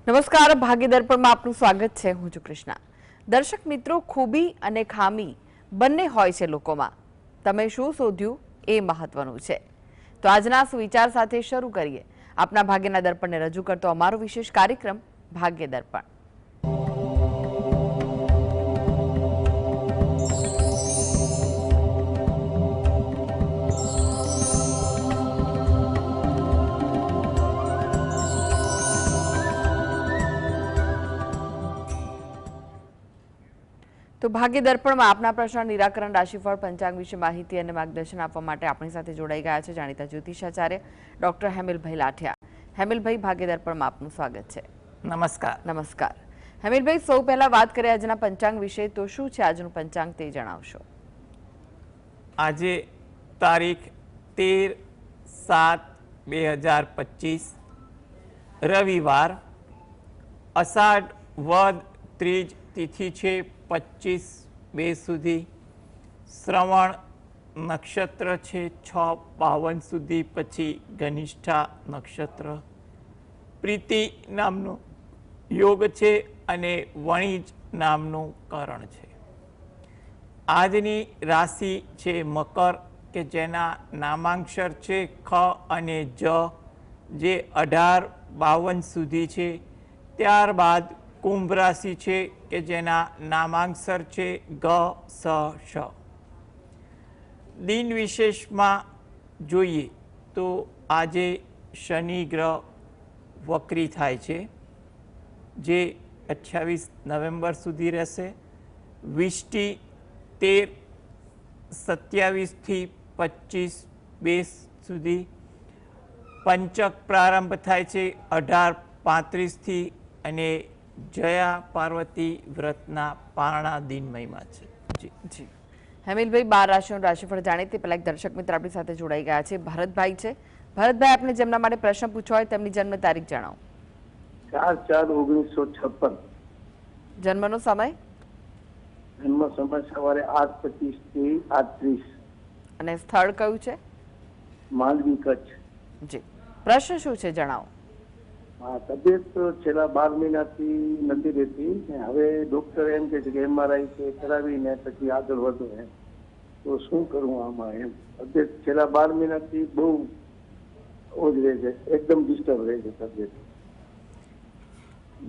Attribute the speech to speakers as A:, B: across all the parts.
A: નમસ્કાર, ભાગ્ય દર્પણમાં આપનું સ્વાગત છે. હું છું કૃષ્ણા. દર્શક મિત્રો, ખૂબી અને ખામી બંને હોય છે લોકોમાં. તમે શું શોધ્યું એ મહત્વનું છે. તો આજના સુવિચાર સાથે શરૂ કરીએ આપના ભાગ્યના દર્પણને રજૂ કરતો અમારો વિશેષ કાર્યક્રમ ભાગ્ય દર્પણ. તો ભાગ્ય દર્પણમાં આપના પ્રશ્ન નિરાકરણ, રાશિફળ, પંચાંગ વિશે માહિતી અને માર્ગદર્શન આપવા માટે આપણી સાથે જોડાઈ ગયા છે જાણીતા જ્યોતિષાચાર્ય ડોક્ટર હેમિલભાઈ લાઠિયા. હેમિલભાઈ, ભાગ્ય દર્પણમાં આપનું સ્વાગત છે.
B: નમસ્કાર.
A: નમસ્કાર. હેમિલભાઈ, સૌ પહેલા વાત કરીએ આજના પંચાંગ વિશે. તો શું છે આજનું પંચાંગ તે જણાવશો?
B: આજે તારીખ 13/7/2025 રવિવાર, અષાઢ વદ ત્રીજ તિથિ છે 25/2 સુધી, શ્રવણ નક્ષત્ર છે 6/52 સુધી, પછી ધનિષ્ઠા નક્ષત્ર, પ્રીતિ નામનો યોગ છે અને વણિજ નામનું કરણ છે. આજની રાશિ છે મકર, કે જેના નામાંક્ષર છે ખ અને જ, જે 18/52 સુધી છે. ત્યારબાદ કુંભ રાશિ છે કે જેના નામાંક્ષર છે ગ, સ, શ. દિન વિશેષમાં જોઈએ તો આજે શનિ ગ્રહ વક્રી થાય છે, જે 28 નવેમ્બર સુધી રહેશે. વિષ્ટિ 13/27 થી 25/2 સુધી. પંચક પ્રારંભ થાય છે 18/35 થી, અને જયા પાર્વતી વ્રતના પારણા દિન મહિમા છે.
A: જી હેમિલભાઈ, 12 રાશિઓનું રાશિફળ જાણીએ તે પહેલા એક દર્શક મિત્ર આપણી સાથે જોડાઈ ગયા છે. ભરતભાઈ છે. ભરતભાઈ, આપને જેમના માટે પ્રશ્ન પૂછવો હોય તેમની જન્મ તારીખ જણાવો.
C: 4/4/1956.
A: જન્મનો સમય?
C: જન્મ સમય સવારે 8:25 થી 8:30.
A: અને સ્થળ કયું છે?
C: માંડવી, કચ્છ.
A: જી, પ્રશ્ન શું છે જણાવો.
C: હા, તબિયત છેલ્લા 12 મહિનાથી નથી રહેતી. હવે ડોક્ટર એમ કહે છે કે MRI કરાવીને પછી આગળ વધો એમ. તો શું કરવું આમાં એમ? તબિયત છેલ્લા 12 મહિનાથી બહુ ઓજ રહે છે, એકદમ ડિસ્ટર્બ રહે છે તબિયત.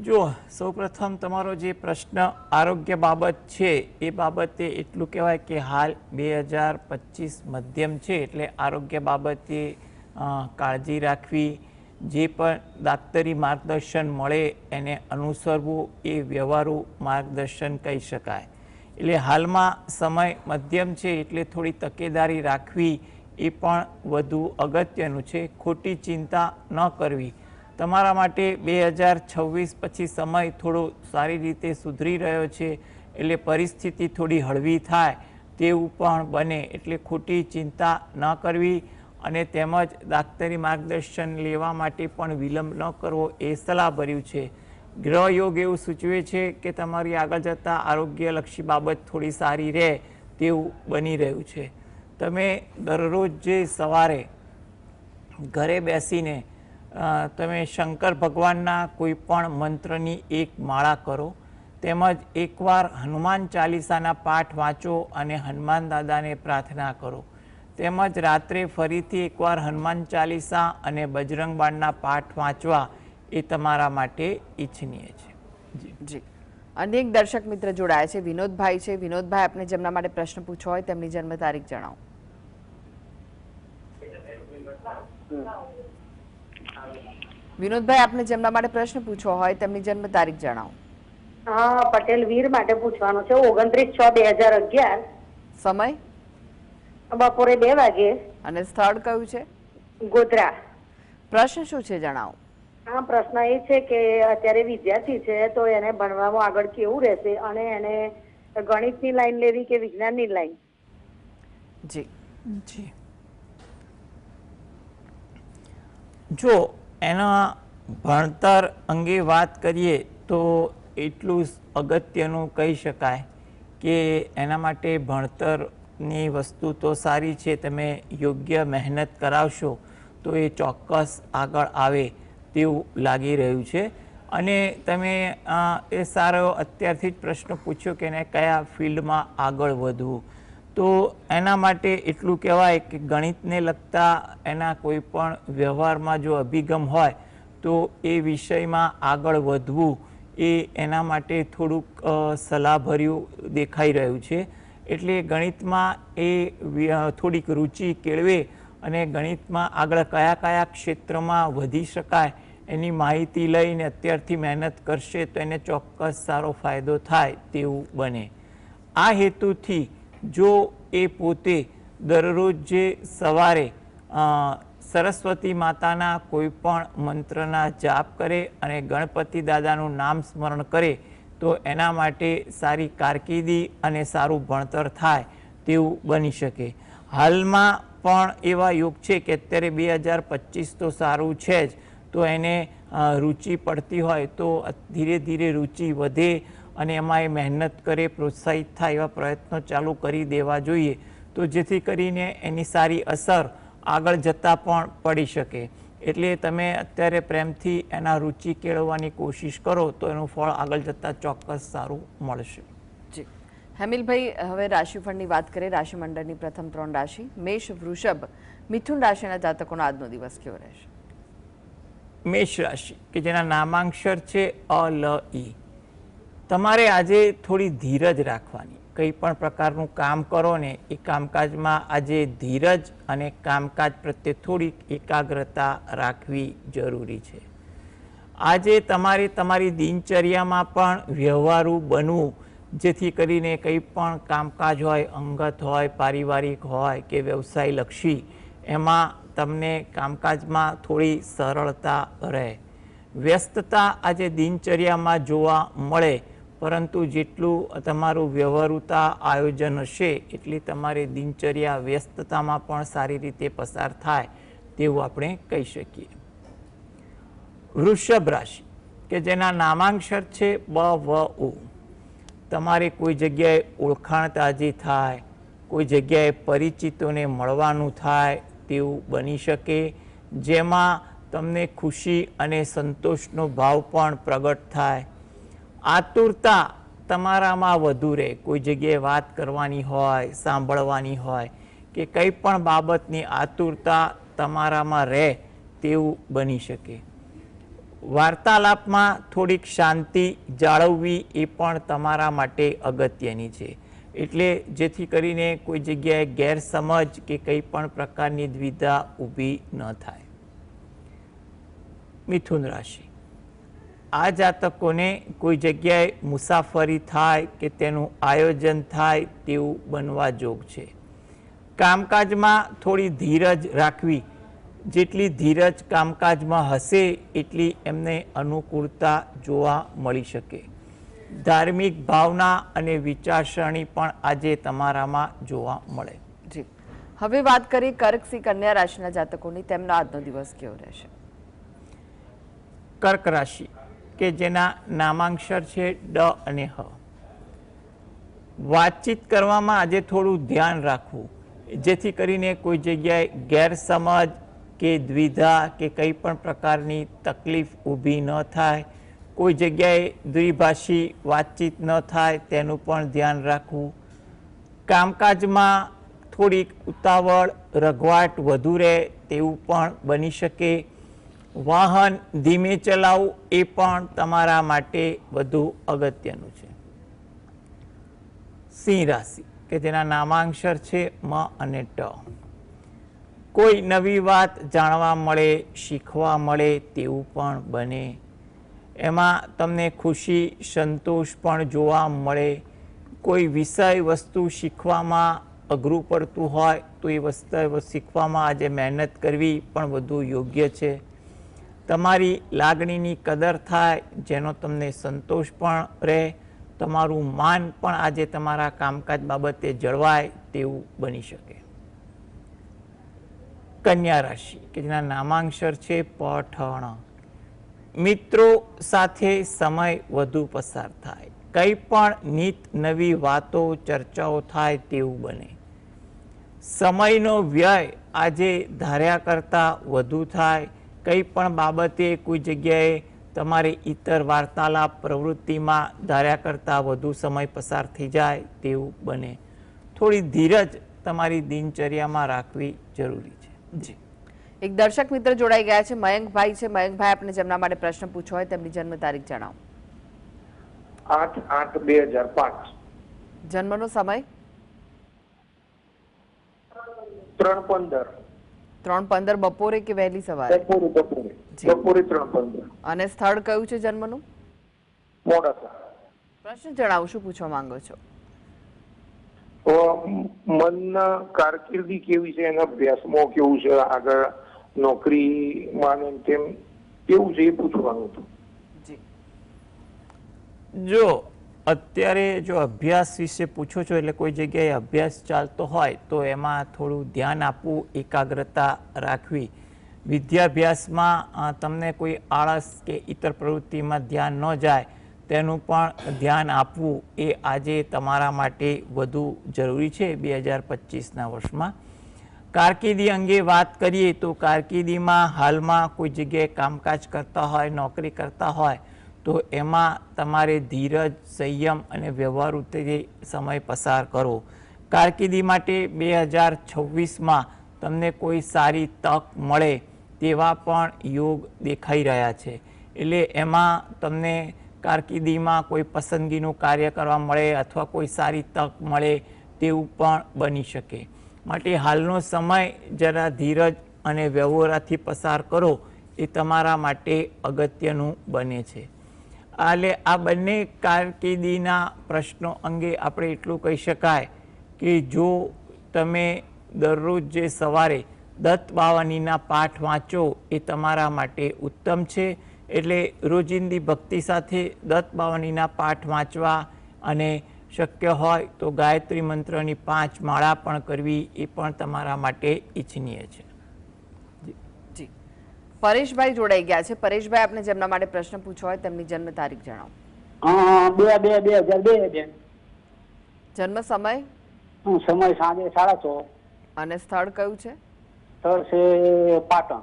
B: જો સૌપ્રથમ તમારો જે પ્રશ્ન આરોગ્ય બાબત છે એ બાબતે એટલું કહેવાય કે હાલ 2025 મધ્યમ છે, એટલે આરોગ્ય બાબતે કાળજી રાખવી, જે પણ દાક્તરી માર્ગદર્શન મળે એને અનુસરવું એ વ્યવહારુ માર્ગદર્શન કહી શકાય. એટલે હાલમાં સમય મધ્યમ છે, એટલે થોડી તકેદારી રાખવી એ પણ વધુ અગત્યનું છે. ખોટી ચિંતા ન કરવી. તમારા માટે 2026 પછી સમય થોડો સારી રીતે સુધરી રહ્યો છે, એટલે પરિસ્થિતિ થોડી હળવી થાય તેવું પણ બને, એટલે ખોટી ચિંતા ન કરવી. અને તેમજ દાક્તરી માર્ગદર્શન લેવા માટે પણ વિલંબ ન કરવો એ સલાહભર્યું છે. ગ્રહ યોગ એવું સૂચવે છે કે તમારી આગળ જતાં આરોગ્યલક્ષી બાબત થોડી સારી રહે તેવું બની રહ્યું છે. તમે દરરોજ જે સવારે ઘરે બેસીને તમે શંકર ભગવાનના કોઈ પણ મંત્રની એક માળા કરો, તેમજ એકવાર હનુમાન ચાલીસાના પાઠ વાંચો અને હનુમાન દાદાને પ્રાર્થના કરો. તેમજ રાત્રે ફરીથી એકવાર હનુમાન ચાલીસા અને બજરંગ બાણના પાઠ વાંચવા એ તમારા માટે ઈચ્છનીય છે.
A: જી, અન્ય એક દર્શક મિત્ર જોડાયા છે. વિનોદભાઈ છે. વિનોદભાઈ, આપને જેમના માટે પ્રશ્ન પૂછવો હોય તેમની જન્મ તારીખ જણાવો. વિનોદભાઈ, આપને જેમના માટે પ્રશ્ન પૂછવો હોય તેમની જન્મ તારીખ જણાવો.
D: હા, પટેલ વીર માટે પૂછવાનું છે. 29/6/2011.
A: સમય?
D: બપોરે 2 વાગે.
A: અને સ્થળ કયું છે?
D: ગોધરા.
A: પ્રશ્ન શું છે જણાવો.
D: હા, પ્રશ્ન એ છે કે અત્યારે વિદ્યાર્થી છે, તો એને ભણવામાં આગળ કેવું રહેશે, અને એને ગણિતની લાઈન લેવી કે વિજ્ઞાનની લાઈન?
A: જી
B: જી જો એના ભણતર અંગે વાત કરીએ તો એટલું જ અગત્યનું કહી શકાય કે એના માટે ભણતરની વસ્તુ તો સારી છે. તમે યોગ્ય મહેનત કરાવશો તો એ ચોક્કસ આગળ આવે તેવું લાગી રહ્યું છે. અને તમે એ સારો અત્યારથી જ પ્રશ્ન પૂછ્યો કે એને કયા ફિલ્ડમાં આગળ વધવું. તો એના માટે એટલું કહેવાય કે ગણિતને લગતા એના કોઈ પણ વ્યવહારમાં જો અભિગમ હોય તો એ વિષયમાં આગળ વધવું એ એના માટે થોડુંક સલાહભર્યું દેખાઈ રહ્યું છે. એટલે ગણિતમાં એ થોડીક રુચિ કેળવે અને ગણિતમાં આગળ કયા કયા ક્ષેત્રમાં વધી શકાય એની માહિતી લઈને અત્યારથી મહેનત કરશે તો એને ચોક્કસ સારો ફાયદો થાય તેવું બને. આ હેતુથી જો એ પોતે દરરોજ જે સવારે સરસ્વતી માતાના કોઈ પણ મંત્રના જાપ કરે અને ગણપતિ દાદાનું નામ સ્મરણ કરે તો એના માટે સારી કારકિર્દી અને સારું ભણતર થાય તેવું બની શકે. હાલમાં પણ એવા યુગ છે કે અત્યારે 2025 તો સારું છે જ, તો એને રુચિ પડતી હોય તો ધીરે ધીરે રુચિ વધે અને એમાં એ મહેનત કરે, પ્રોત્સાહિત થાય એવા પ્રયત્નો ચાલુ કરી દેવા જોઈએ, તો જેથી કરીને એની સારી અસર આગળ જતાં પણ પડી શકે. એટલે તમે અત્યારે પ્રેમથી એના રુચિ કેળવવાની કોશિશ કરો તો એનું ફળ આગળ જતાં ચોક્કસ સારું મળશે.
A: જી હેમિલભાઈ, હવે રાશિફળની વાત કરીએ. રાશિમંડળની પ્રથમ 3 રાશિ મેષ, વૃષભ, મિથુન રાશિના જાતકોનો આજનો દિવસ કેવો રહેશે?
B: મેષ રાશિ કે જેના નામાંક્ષર છે અ, લ, ઈ. તમારે આજે થોડી ધીરજ રાખવાની. કંઈ પણ પ્રકારનું કામ કરો ને એ કામકાજમાં આજે ધીરજ અને કામકાજ પ્રત્યે થોડીક એકાગ્રતા રાખવી જરૂરી છે. આજે તમારે તમારી દિનચર્યામાં પણ વ્યવહારુ બનવું, જેથી કરીને કંઈ પણ કામકાજ હોય, અંગત હોય, પારિવારિક હોય કે વ્યવસાયલક્ષી, એમાં તમને કામકાજમાં થોડી સરળતા રહે. વ્યસ્તતા આજે દિનચર્યામાં જોવા મળે, પરંતુ જેટલું તમારું વ્યવહારુતા આયોજન હશે એટલી તમારી દિનચર્યા વ્યસ્તતામાં પણ સારી રીતે પસાર થાય તેવું આપણે કહી શકીએ. વૃષભ રાશિ કે જેના નામાંક્ષર છે બ, વ, ઉ. તમારે કોઈ જગ્યાએ ઓળખાણ તાજી થાય, કોઈ જગ્યાએ પરિચિતોને મળવાનું થાય તેવું બની શકે, જેમાં તમને ખુશી અને સંતોષનો ભાવ પણ પ્રગટ થાય. આતુરતા તમારામાં વધુ રહે. કોઈ જગ્યાએ વાત કરવાની હોય, સાંભળવાની હોય કે કંઈ પણ બાબતની આતુરતા તમારામાં રહે તેવું બની શકે. વાર્તાલાપમાં થોડીક શાંતિ જાળવવી એ પણ તમારા માટે અગત્યની છે. એટલે જેથી કરીને કોઈ જગ્યાએ ગેરસમજ કે કંઈ પણ પ્રકારની દ્વિધા ઊભી ન થાય. મિથુન રાશિ, આ જાતકોને કોઈ જગ્યાએ મુસાફરી થાય કે તેનું આયોજન થાય તેવું બનવા જોગ છે. કામકાજમાં થોડી ધીરજ રાખવી. જેટલી ધીરજ કામકાજમાં હશે એટલી એમને અનુકૂળતા જોવા મળી શકે. ધાર્મિક ભાવના અને વિચારસરણી પણ આજે તમારામાં જોવા મળે.
A: જી હવે વાત કરીએ કર્ક, સિંહ, કન્યા રાશિના જાતકોની. તેમનો આજનો દિવસ કેવો રહેશે?
B: કર્ક રાશિ કે જેના નામાંક્ષર છે ડ અને હ. વાતચીત કરવામાં આજે થોડું ધ્યાન રાખવું, જેથી કરીને કોઈ જગ્યાએ ગેરસમજ કે દ્વિધા કે કંઈ પણ પ્રકારની તકલીફ ઊભી ન થાય. કોઈ જગ્યાએ દ્વિભાષી વાતચીત ન થાય તેનું પણ ધ્યાન રાખવું. કામકાજમાં થોડીક ઉતાવળ, રઘવાટ વધુ રહે તેવું પણ બની શકે. વાહન ધીમે ચલાવવું એ પણ તમારા માટે વધુ અગત્યનું છે. સિંહ રાશિ કે જેના નામાંક્ષર છે મ અને ટ. કોઈ નવી વાત જાણવા મળે, શીખવા મળે તેવું પણ બને. એમાં તમને ખુશી, સંતોષ પણ જોવા મળે. કોઈ વિષય વસ્તુ શીખવામાં અઘરું પડતું હોય તો એ વસ્તુ શીખવામાં આજે મહેનત કરવી પણ વધુ યોગ્ય છે. તમારી લાગણીની કદર થાય, જેનો તમને સંતોષ પણ રહે. તમારું માન પણ આજે તમારા કામકાજ બાબતે જળવાય તેવું બની શકે. કન્યા રાશિ કે જેના નામાંક્ષર છે પ, ઠ, ણ. મિત્રો સાથે સમય વધુ પસાર થાય. કંઈ પણ નીત નવી વાતો, ચર્ચાઓ થાય તેવું બને. સમયનો વ્યય આજે ધાર્યા કરતાં વધુ થાય. કંઈ પણ બાબતે કોઈ જગ્યાએ તમારે ઇતર વાર્તાલાપ પ્રવૃત્તિમાં ધાર્યા કરતાં વધુ સમય પસાર થઈ જાય તેવું બને. થોડી ધીરજ તમારી દિનચર્યામાં રાખવી જરૂરી છે. જી,
A: એક દર્શક મિત્ર જોડાઈ ગયા છે, મયંકભાઈ છે. મયંકભાઈ, આપને જેમના માટે પ્રશ્ન પૂછવો હોય તેમની જન્મ તારીખ જણાવો.
E: 8/8/2005.
A: જન્મનો સમય
E: 3:15.
A: 3:15 બપોરે કે વહેલી સવારે?
E: બપોરે 3:15.
A: અને સ્થળ કયું છે જન્મનું?
E: મોડાસા.
A: પ્રશ્ન જણાવો, શું પૂછવા માંગો છો?
E: મનના કારકિર્દી કેવી છે, એના અભ્યાસમાં કેવું છે, આગળ નોકરીમાં ને તેમ કેવું છે એ પૂછવાનું હતું.
A: જી,
B: જો અત્યારે જો અભ્યાસ વિશે પૂછો છો એટલે કોઈ જગ્યાએ અભ્યાસ ચાલતો હોય તો એમાં થોડું ધ્યાન આપવું, એકાગ્રતા રાખવી. વિદ્યાભ્યાસમાં તમને કોઈ આળસ કે ઇતર પ્રવૃત્તિમાં ધ્યાન ન જાય તેનું પણ ધ્યાન આપવું એ આજે તમારા માટે વધુ જરૂરી છે 2025ના વર્ષમાં. કારકિર્દી અંગે વાત કરીએ તો કારકિર્દીમાં હાલમાં કોઈ જગ્યાએ કામકાજ કરતા હોય, નોકરી કરતા હોય તો એમાં તમારે ધીરજ, સંયમ અને વ્યવહારુથી સમય પસાર કરવો. કારકિર્દી માટે 2026માં તમને કોઈ સારી તક મળે તેવા પણ યોગ દેખાઈ રહ્યા છે. એટલે એમાં તમને કારકિર્દીમાં કોઈ પસંદગીનું કાર્ય કરવા મળે અથવા કોઈ સારી તક મળે તેવું પણ બની શકે. માટે હાલનો સમય જરા ધીરજ અને વ્યવહારથી પસાર કરો એ તમારા માટે અગત્યનું બને છે. એટલે આ બંને કારકિર્દીના પ્રશ્નો અંગે આપણે એટલું કહી શકાય કે જો તમે દરરોજ જે સવારે દત્ત બાવનીના પાઠ વાંચો એ તમારા માટે ઉત્તમ છે. એટલે રોજિંદી ભક્તિ સાથે દત્ત બાવનીના પાઠ વાંચવા અને શક્ય હોય તો ગાયત્રી મંત્રની 5 માળા પણ કરવી એ પણ તમારા માટે ઈચ્છનીય છે.
A: જી, પરેશભાઈ જોડાઈ ગયા છે. પરેશભાઈ, આપને જેમના માટે પ્રશ્ન પૂછવો હોય તેમની જન્મ તારીખ જણાવો.
F: 2/2/2002.
A: જન્મ સમય
F: સમય સાંજે 6:30.
A: અને સ્થળ કયું છે?
F: સ્થળ છે પાટણ.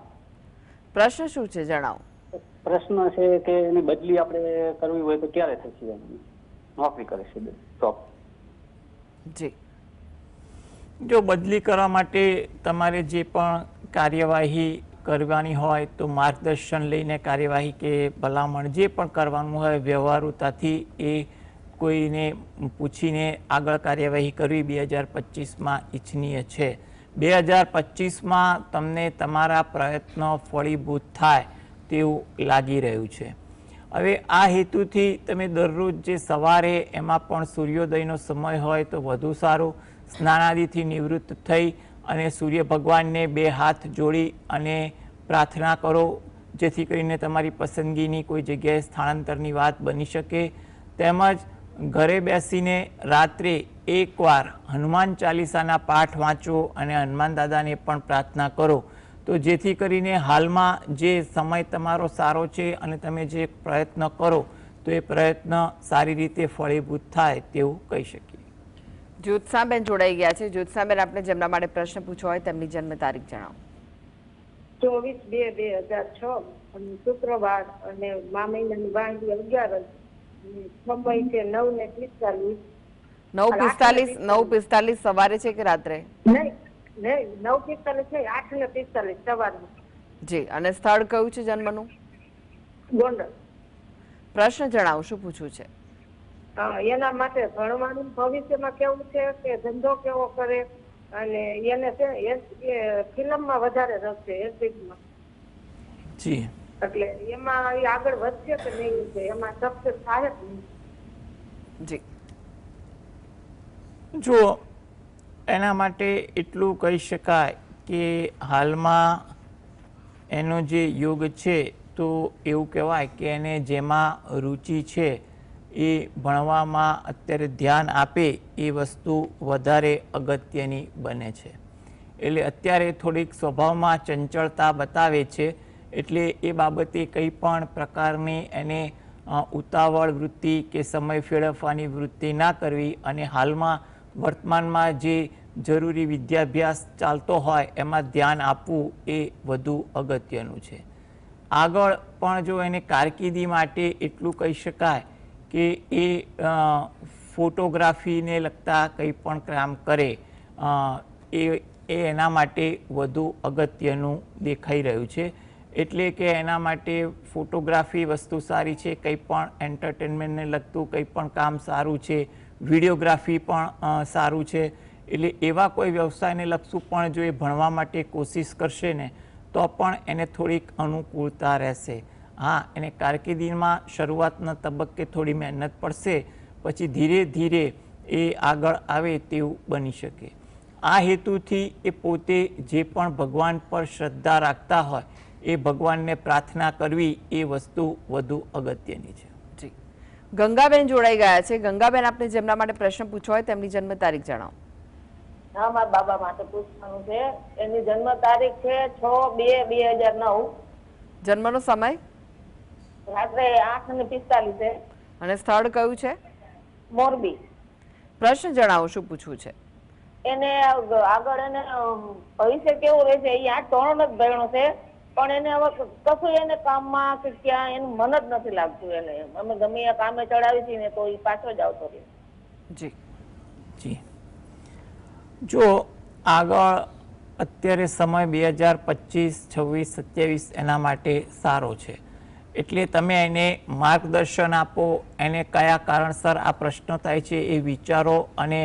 A: પ્રશ્ન શું છે જણાવો.
F: પ્રશ્ન છે કે એની બદલી આપણે કરવી હોય તો ક્યારે થશે? નોકરી કરે છે જોબ.
A: જી,
B: જો બદલી કરવા માટે તમારે જે પણ કાર્યવાહી કરવાની હોય તો માર્ગદર્શન લઈને કાર્યવાહી કે ભલામણ જે પણ કરવાનું હોય વ્યવહારુતાથી એ કોઈને પૂછીને આગળ કાર્યવાહી કરવી 2025માં ઈચ્છનીય છે. 2025માં તમને તમારા પ્રયત્નો ફળીભૂત થાય તેવું લાગી રહ્યું છે. હવે આ હેતુથી તમે દરરોજ જે સવારે એમાં પણ સૂર્યોદયનો સમય હોય તો વધુ સારું. સ્નાનાદિથી નિવૃત્ત થઈ અને સૂર્ય ભગવાનને 2 હાથ જોડી અને પ્રાર્થના કરો જેથી કરીને તમારી પસંદગીની કોઈ જગ્યાએ સ્થળાંતરની વાત બની શકે. તેમજ ઘરે બેસીને રાત્રે એકવાર હનુમાન ચાલીસાના પાઠ વાંચો અને હનુમાન દાદાને પણ પ્રાર્થના કરો તો જેથી કરીને હાલમાં જે સમય તમારો સારો છે અને તમે જે પ્રયત્ન કરો તો એ પ્રયત્ન સારી રીતે ફળીભૂત થાય તેવું કહી શકીએ.
A: જ્યોત્સાબેન જોડાઈ ગયા છે. જ્યોત્સાબેન, આપને જેમના માટે પ્રશ્ન પૂછવો હોય તેમની જન્મ તારીખ જણાવો.
D: 24/2/2006 શુક્રવાર અને મા મહિનાની વાંગી 11 સમય છે 9:45.
A: 9:45 સવારે છે કે રાત્રે?
D: નહીં 9:45 નહીં, 8:45 સવારમાં.
A: જી, અને સ્થળ કયું છે જન્મનું?
D: ગોંડલ.
A: પ્રશ્ન જણાવો, શું પૂછવું છે?
D: એના માટે ભણવાનું ભવિષ્યમાં કેવું છે કે ધંધો કેવો કરે, અને એને છે એ ફિલ્મમાં વધારે રસ છે, એક્ટિંગમાં.
B: જી,
D: એટલે એમાં એ આગળ વધશે કે નહીં, એમાં સક્સેસ થાય જ નહીં.
A: જી,
B: જો એના માટે એટલું કહી શકાય કે હાલમાં એનો જે યોગ છે તો એવું કહેવાય કે એને જેમાં રુચિ છે એ ભણવામાં અત્યારે ધ્યાન આપે એ વસ્તુ વધારે અગત્યની બને છે. એટલે અત્યારે થોડીક સ્વભાવમાં ચંચળતા બતાવે છે. એટલે એ બાબતે કંઈ પણ પ્રકારની એને ઉતાવળ વૃત્તિ કે સમય ફેરવવાની વૃત્તિ ના કરવી અને હાલમાં વર્તમાનમાં જે જરૂરી વિદ્યાભ્યાસ ચાલતો હોય એમાં ધ્યાન આપવું એ વધુ અગત્યનું છે. આગળ પણ જો એને કારકિર્દી માટે એટલું કહી શકાય કે એ ફોટોગ્રાફીને લગતા કંઈ પણ કામ કરે એ એના માટે વધુ અગત્યનું દેખાઈ રહ્યું છે. એટલે કે એના માટે ફોટોગ્રાફી વસ્તુ સારી છે, કંઈ પણ એન્ટરટેનમેન્ટને લગતું કંઈ પણ કામ સારું છે, વિડીયોગ્રાફી પણ સારું છે. એટલે એવા કોઈ વ્યવસાયને લગતું પણ જો એ ભણવા માટે કોશિશ કરશે ને તો પણ એને થોડીક અનુકૂળતા રહેશે. હા, એને કારકિર્દીમાં શરૂઆતના તબક્કે થોડી મહેનત પડશે, પછી ધીરે ધીરે એ આગળ આવે તેવું બની શકે. આ હેતુથી એ પોતે જે પણ ભગવાન પર શ્રદ્ધા રાખતા હોય એ ભગવાનને પ્રાર્થના કરવી એ વસ્તુ વધુ અગત્યની છે.
A: જી, ગંગાબેન જોડાઈ ગયા છે. ગંગાબેન, આપને જેમના માટે પ્રશ્ન પૂછવો હોય તેમની જન્મ તારીખ જણાવો.
D: હા, મારા બાબા માટે પૂછવાનું છે. એની જન્મ તારીખ છે 6/2/2009.
A: જન્મનો સમય?
D: રાત્રે 8:45.
A: અને સ્થળ કયું છે?
D: મોરબી.
A: પ્રશ્ન જણાવો, શું પૂછવું છે?
D: એને આગળ એને ભવિષ્ય કેવું રહેશે એ 8 જ ભણ્યો છે, પણ એને હવે કશું એને કામમાં કે ક્યાં એનું મન જ નથી લાગતું. એને અમે ગમે એ કામે ચડાવી છીએ ને તો એ પાછો જ આવતો રહે.
A: જી
B: જી, જો આગળ અત્યારે સમય 2025, 26, 27 એના માટે સારો છે. એટલે તમે એને માર્ગદર્શન આપો, એને કયા કારણસર આ પ્રશ્ન થાય છે એ વિચારો અને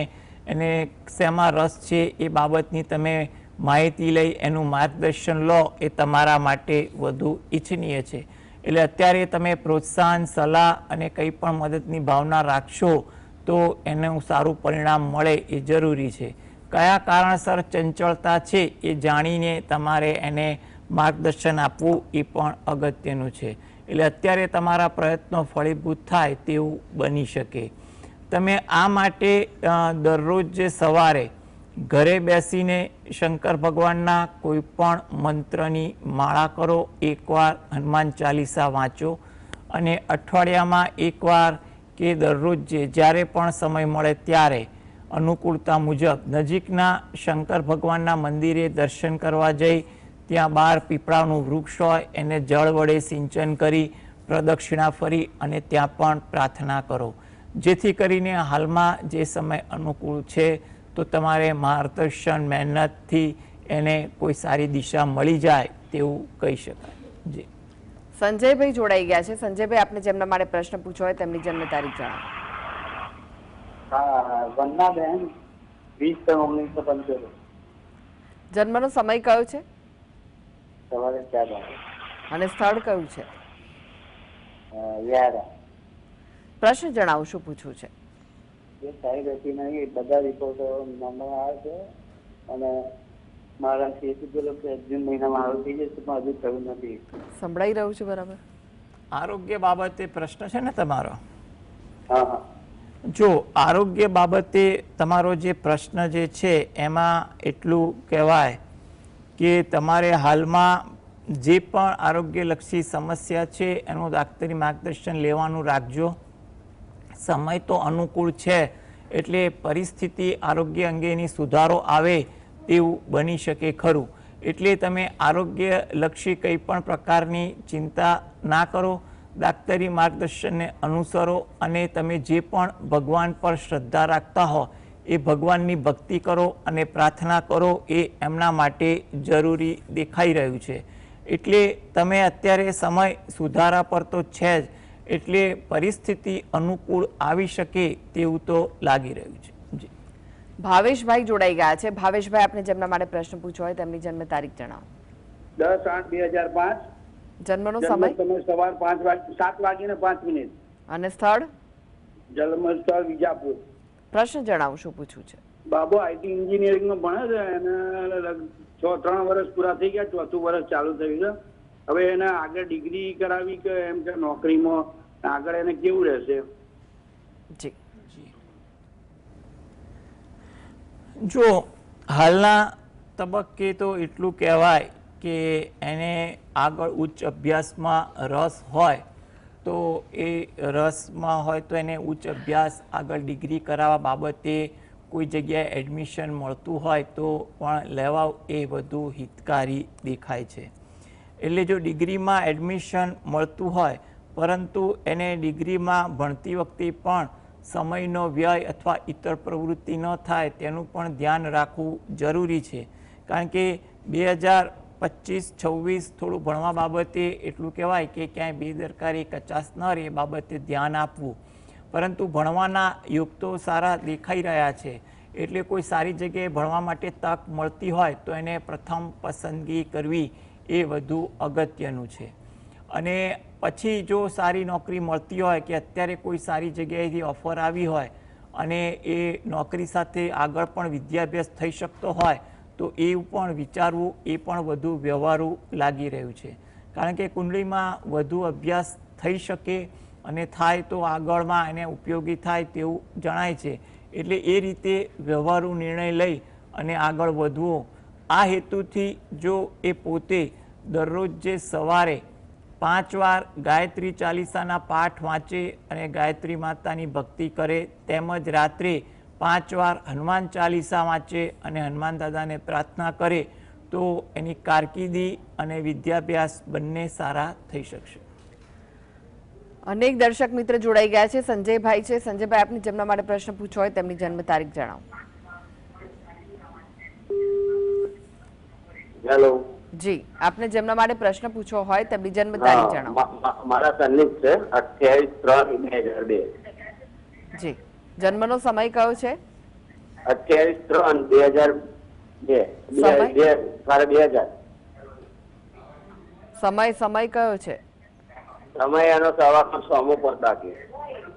B: એને શેમાં રસ છે એ બાબતની તમે માહિતી લઈ એનું માર્ગદર્શન લો, એ તમારા માટે વધુ ઈચ્છનીય છે. એટલે અત્યારે તમે પ્રોત્સાહન, સલાહ અને કંઈ પણ મદદની ભાવના રાખશો તો એનું સારું પરિણામ મળે એ જરૂરી છે. કયા કારણસર ચંચળતા છે એ જાણીને તમારે એને માર્ગદર્શન આપવું એ પણ અગત્યનું છે. એટલે અત્યારે તમારા પ્રયત્નો ફળીભૂત થાય તેવું બની શકે. તમે આ માટે દરરોજ સવારે ઘરે બેસીને શંકર ભગવાનના કોઈ પણ મંત્રની માળા કરો, એકવાર હનુમાન ચાલીસા વાંચો અને અઠવાડિયામાં એકવાર કે દરરોજ જ્યારે પણ સમય મળે ત્યારે અનુકૂળતા મુજબ નજીકના શંકર ભગવાનના મંદિરે દર્શન કરવા જઈ ત્યાં બહાર પીપળાનું વૃક્ષ હોય એને જળ વડે સિંચન કરી પ્રદક્ષિણા ફરી અને ત્યાં પણ પ્રાર્થના કરો, જેથી કરીને હાલમાં જે સમય અનુકૂળ છે તો તમારે માર્ગદર્શન મહેનતથી એને કોઈ સારી દિશા મળી જાય તેવું કહી શકાય. જી,
A: સંજયભાઈ જોડાઈ ગયા છે. સંજયભાઈ, આપને જેમના માટે પ્રશ્ન પૂછવો હોય તેમની જન્મ તારીખ જણાવો.
F: હા, વંદનાબેન, 20/1975.
A: જન્મનો સમય કયો છે?
F: સવારે 4 વાગે.
A: અને સ્થળ કયું છે?
F: વ્યારા.
A: પ્રશ્ન જણાવો, શું પૂછવું છે?
F: એ સારી રહેતી નહીં, બધા રિપોર્ટો નંબર આવે છે અને મારા કીધેલું કે જૂન મહિનામાં આવું થઈ જશે પણ હજુ થયું નથી.
A: સંભળાઈ રહ્યું છે બરાબર?
B: આરોગ્ય બાબતે પ્રશ્ન છે ને તમારો?
F: હા હા.
B: જો આરોગ્ય બાબતે તમારો જે પ્રશ્ન જે છે એમાં એટલું કહેવાય કે તમારે હાલમાં જે પણ આરોગ્યલક્ષી સમસ્યા છે એનું દાક્તરી માર્ગદર્શન લેવાનું રાખજો. સમય તો અનુકૂળ છે એટલે પરિસ્થિતિ આરોગ્ય અંગેની સુધારો આવે તેવું બની શકે ખરું. એટલે તમે આરોગ્યલક્ષી કંઈ પણ પ્રકારની ચિંતા ના કરો, દાક્તરી માર્ગદર્શનને અનુસરો અને તમે જે પણ ભગવાન પર શ્રદ્ધા રાખતા હો એ ભગવાનની ભક્તિ કરો અને પ્રાર્થના કરો, એ એમના માટે જરૂરી દેખાઈ રહ્યું છે. એટલે તમે અત્યારે સમય સુધારા પર તો છે જ, એટલે પરિસ્થિતિ અનુકૂળ આવી શકે તેવું તો લાગી રહ્યું છે. જી,
A: ભાવેશભાઈ જોડાઈ ગયા છે. ભાવેશભાઈ, આપને જેમના માટે પ્રશ્ન પૂછવો હોય તેમની જન્મ તારીખ જણાવો.
C: 10/8/2005.
A: જન્મનો સમય?
C: સવાર 7:05.
A: અને સ્થળ?
C: જન્મસ્થળ વિજાપુર.
A: પ્રશ્ન જણાવો, શું પૂછવું છે?
C: બાબુ આઈટી એન્જિનિયરિંગમાં ભણે છે અને 3 વર્ષ પૂરા થઈ ગયા, 4થું વર્ષ ચાલુ થયું છે. હવે એને આગળ ડિગ્રી કરાવી કે એમ કે નોકરીમાં આગળ એને કેવું રહેશે?
A: જી,
B: જો હાલના તબક્કે તો એટલું કહેવાય કે એને આગળ ઉચ્ચ અભ્યાસમાં રસ હોય તો એ રસમાં હોય તો એને ઉચ્ચ અભ્યાસ આગળ ડિગ્રી કરાવવા બાબતે કોઈ જગ્યાએ એડમિશન મળતું હોય તો પણ લેવા એ વધુ હિતકારી દેખાય છે. એટલે જો ડિગ્રીમાં એડમિશન મળતું હોય પરંતુ એને ડિગ્રીમાં ભણતી વખતે પણ સમયનો વ્યય અથવા ઇતર પ્રવૃત્તિ ન થાય તેનું પણ ધ્યાન રાખવું જરૂરી છે. કારણ કે 2025-26 થોડું ભણવા બાબતે એટલું કહેવાય કે ક્યાંય બેદરકારી કચાશ ન રહે એ બાબતે ધ્યાન આપવું. પરંતુ ભણવાના યુગ તો સારા દેખાઈ રહ્યા છે, એટલે કોઈ સારી જગ્યાએ ભણવા માટે તક મળતી હોય તો એને પ્રથમ પસંદગી કરવી એ વધુ અગત્યનું છે. અને પછી જો સારી નોકરી મળતી હોય કે અત્યારે કોઈ સારી જગ્યાએથી ઓફર આવી હોય અને એ નોકરી સાથે આગળ પણ વિદ્યાભ્યાસ થઈ શકતો હોય તો એ પણ વિચારવું એ પણ વધુ વ્યવહારુ લાગી રહ્યું છે. કારણ કે કુંડળીમાં વધુ અભ્યાસ થઈ શકે અને થાય તો આગળમાં એને ઉપયોગી થાય તેવું જણાય છે. એટલે એ રીતે વ્યવહારુ નિર્ણય લઈ અને આગળ વધવો. આ હેતુથી જો એ પોતે દરરોજ જે સવારે 5 વાર ગાયત્રી ચાલીસાના પાઠ વાંચે અને ગાયત્રી માતાની ભક્તિ કરે, તેમજ રાત્રે 5 વાર હનુમાન ચાલીસા વાંચે અને હનુમાન દાદાને પ્રાર્થના કરે તો એની કારકિર્દી અને વિદ્યાભ્યાસ બંને સારા થઈ શકશે.
A: અનેક દર્શક મિત્ર જોડાઈ ગયા છે. સંજયભાઈ છે. સંજયભાઈ, આપને જેમના માટે પ્રશ્ન પૂછવો હોય તેમની જન્મ તારીખ જણાવો.
G: હેલો
A: જી, આપને જેમના માટે પ્રશ્ન પૂછવો હોય તેમની જન્મ તારીખ જણાવો.
G: મારા સનની છે 28/3/2002.
A: જી, જન્મનો સમય કયો છે?
G: 28/3/2002.
A: સમય કયો છે?
G: સમય એનો સવારનો 6:05 વાગે.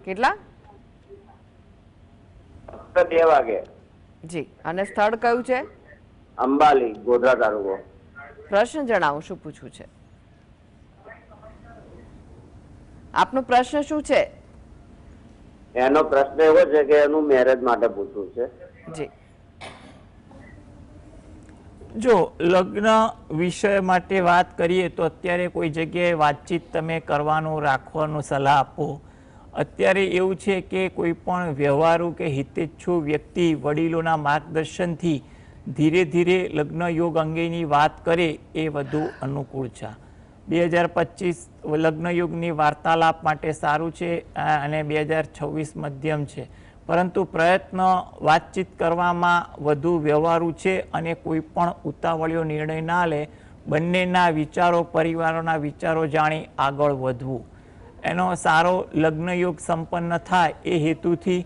A: કેટલા?
G: 2 વાગે.
A: જી, અને સ્થળ કયું છે?
G: અંબાલી, ગોધરા તાલુકો.
A: પ્રશ્ન જણાવો, શું પૂછવું છે? આપનો પ્રશ્ન શું છે?
G: એનો પ્રશ્ન એવો છે કે એનું મેરેજ માટે પૂછવું છે.
A: જી,
B: જો લગ્ન વિષય માટે વાત કરીએ તો અત્યારે કોઈ જગ્યાએ વાતચીત તમે કરવાનું રાખવાનું સલાહ આપો. અત્યારે એવું છે કે કોઈ પણ વ્યવહારુ કે હિતેચ્છુ વ્યક્તિ વડીલોના માર્ગદર્શનથી ધીરે ધીરે લગ્ન યોગ અંગેની વાત કરે એ વધુ અનુકૂળ છે. 2025 લગ્ન યોગની વાર્તાલાપ માટે સારું છે અને 2026 મધ્યમ છે. પરંતુ પ્રયત્ન વાતચીત કરવામાં વધુ વ્યવહારુ છે અને કોઈ પણ ઉતાવળિયો નિર્ણય ના લે. બંનેના વિચારો, પરિવારોના વિચારો જાણી આગળ વધવું. એનો સારો લગ્ન યોગ સંપન્ન થાય એ હેતુથી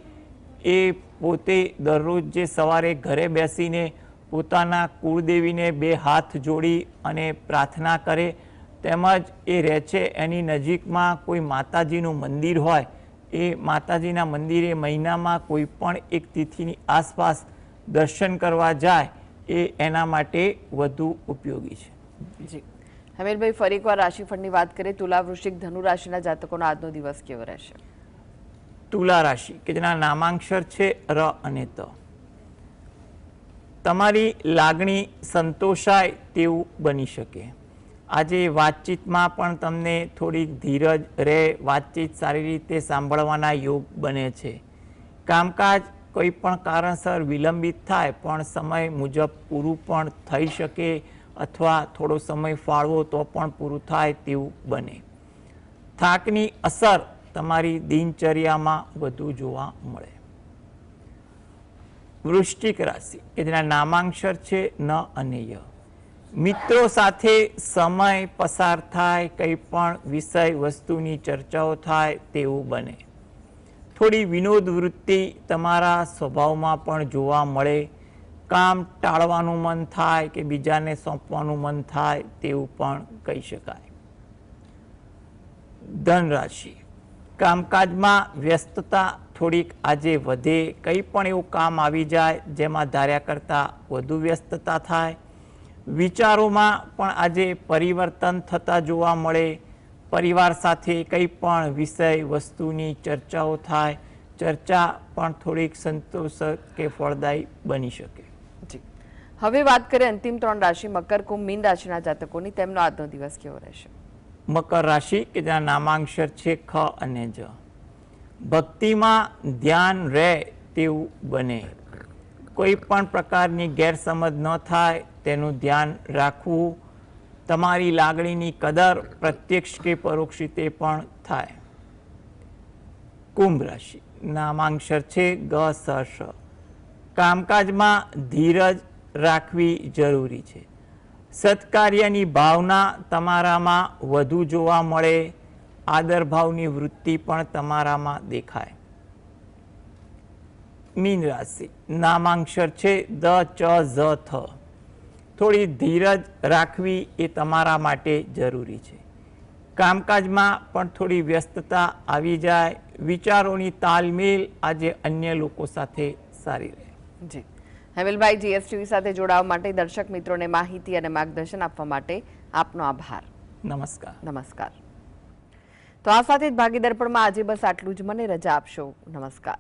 B: એ પોતે દરરોજ જે સવારે ઘરે બેસીને પોતાના કુળદેવીને 2 હાથ જોડી અને પ્રાર્થના કરે, તેમજ એ રહે છે એની નજીકમાં કોઈ માતાજીનું મંદિર હોય એ માતાજીના મંદિરે મહિનામાં કોઈ પણ એક તિથિની આસપાસ દર્શન કરવા જાય એ એના માટે વધુ ઉપયોગી છે.
A: જી, હમીરભાઈ, ફરી એકવાર રાશિફળની વાત કરીએ. તુલા, વૃશ્ચિક, ધનુ રાશિના જાતકોનો આજનો દિવસ કેવો રહેશે?
B: તુલા રાશિ કે જેના નામાંક્ષર છે ર અને ત. તમારી લાગણી સંતોષાય તેવું બની શકે. આજે વાતચીતમાં પણ તમને થોડીક ધીરજ રહે, વાતચીત સારી રીતે સાંભળવાના યોગ બને છે. કામકાજ કોઈ પણ કારણસર વિલંબિત થાય પણ સમય મુજબ પૂરું પણ થઈ શકે અથવા થોડો સમય ફાળવો તો પણ પૂરું થાય તેવું બને. થાકની અસર તમારી દિનચર્યામાં વધુ જોવા મળે. વૃશ્ચિક રાશિ કે જેના નામાંક્ષર છે ન અને ય. મિત્રો સાથે સમય પસાર થાય, કંઈ પણ વિષય વસ્તુની ચર્ચાઓ થાય તેવું બને. થોડી વિનોદ વૃત્તિ તમારા સ્વભાવમાં પણ જોવા મળે. કામ ટાળવાનું મન થાય કે બીજાને સોંપવાનું મન થાય તેવું પણ કહી શકાય. ધન રાશિ, કામકાજમાં વ્યસ્તતા થોડીક આજે વધે. કંઈ પણ એવું કામ આવી જાય જેમાં ધાર્યા કરતાં વધુ વ્યસ્તતા થાય. વિચારોમાં પણ આજે પરિવર્તન થતા જોવા મળે. પરિવાર સાથે કંઈ પણ વિષય વસ્તુની ચર્ચાઓ થાય. ચર્ચા પણ થોડીક સંતોષક કે ફળદાયી બની શકે.
A: જી, હવે વાત કરીએ અંતિમ 3 રાશિ મકર, કુંભ, મીન રાશિના જાતકોની. તેમનો આજનો દિવસ કેવો રહેશે?
B: મકર રાશિ કે જેના નામાંક્ષર છે ખ અને જ. ભક્તિમાં ધ્યાન રહે તેવું બને. કોઈ પણ પ્રકારની ગેરસમજ ન થાય તેનું ધ્યાન રાખવું. તમારી લાગણીની કદર પ્રત્યક્ષ કે પરોક્ષ રીતે પણ થાય. કુંભ રાશિ, નામાંક્ષર છે ગ સ શ. કામકાજમાં ધીરજ રાખવી જરૂરી છે. સત્કાર્યની ભાવના તમારામાં વધુ જોવા મળે. આદરભાવની વૃત્તિ પણ તમારામાં દેખાય. મીન રાશિ, નામાંક્ષર છે દ ચ ઝ થ. થોડી ધીરજ રાખવી એ તમારા માટે જરૂરી છે. કામકાજમાં પણ થોડી વ્યસ્તતા આવી જાય. વિચારોની તાલમેલ આજે અન્ય લોકો સાથે સારી રહે.
A: જી હેમલભાઈ, જીએસટીવી સાથે જોડાવા માટે, દર્શક મિત્રોને માહિતી અને માર્ગદર્શન આપવા માટે આપનો આભાર.
B: નમસ્કાર.
A: નમસ્કાર. તો આ સાથે જ ભાગીદાર પણ આજે બસ આટલું જ. મને રજા આપશો. નમસ્કાર.